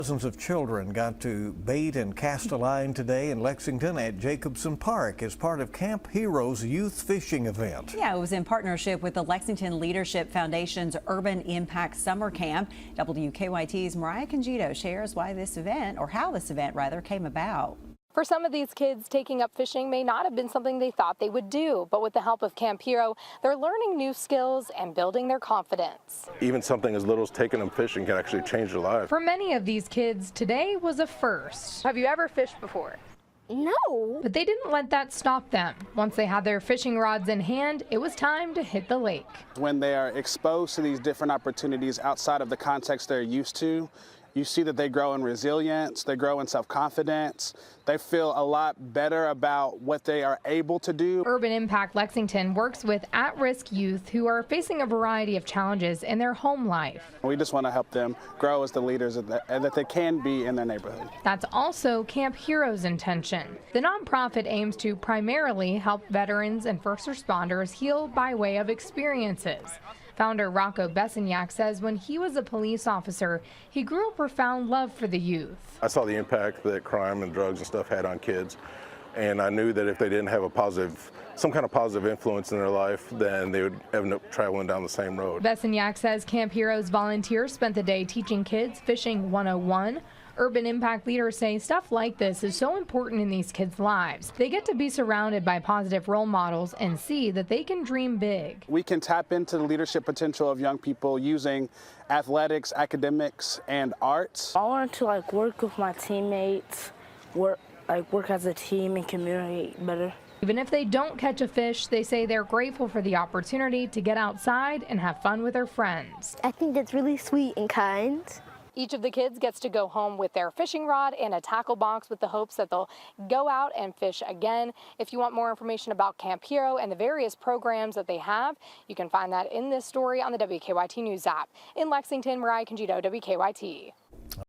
Dozens of children got to bait and cast a line today in Lexington at Jacobson Park as part of Camp Heroes youth fishing event. Yeah, it was in partnership with the Lexington Leadership Foundation's Urban Impact Summer Camp. WKYT's Mariah Conjito shares why this event, or how this event rather, came about. For some of these kids, taking up fishing may not have been something they thought they would do, but with the help of Camp Hero, they're learning new skills and building their confidence. Even something as little as taking them fishing can actually change their life. For many of these kids, today was a first. Have you ever fished before? No. But they didn't let that stop them. Once they had their fishing rods in hand, it was time to hit the lake. When they are exposed to these different opportunities outside of the context they're used to, you see that they grow in resilience, they grow in self-confidence, they feel a lot better about what they are able to do. Urban Impact Lexington works with at-risk youth who are facing a variety of challenges in their home life. We just want to help them grow as the leaders that they can be in their neighborhood. That's also Camp Hero's intention. The nonprofit aims to primarily help veterans and first responders heal by way of experiences. Founder Rocco Besenyak says when he was a police officer, he grew a profound love for the youth. I saw the impact that crime and drugs and stuff had on kids, and I knew that if they didn't have some kind of positive influence in their life, then they would end up traveling down the same road. Besenyak says Camp Hero's volunteers spent the day teaching kids Fishing 101. Urban Impact leaders say stuff like this is so important in these kids' lives. They get to be surrounded by positive role models and see that they can dream big. We can tap into the leadership potential of young people using athletics, academics, and arts. I wanted to work with my teammates, work as a team and communicate better. Even if they don't catch a fish, they say they're grateful for the opportunity to get outside and have fun with their friends. I think that's really sweet and kind. Each of the kids gets to go home with their fishing rod and a tackle box with the hopes that they'll go out and fish again. If you want more information about Camp Hero and the various programs that they have, you can find that in this story on the WKYT News app. In Lexington, Mariah Conjito, WKYT.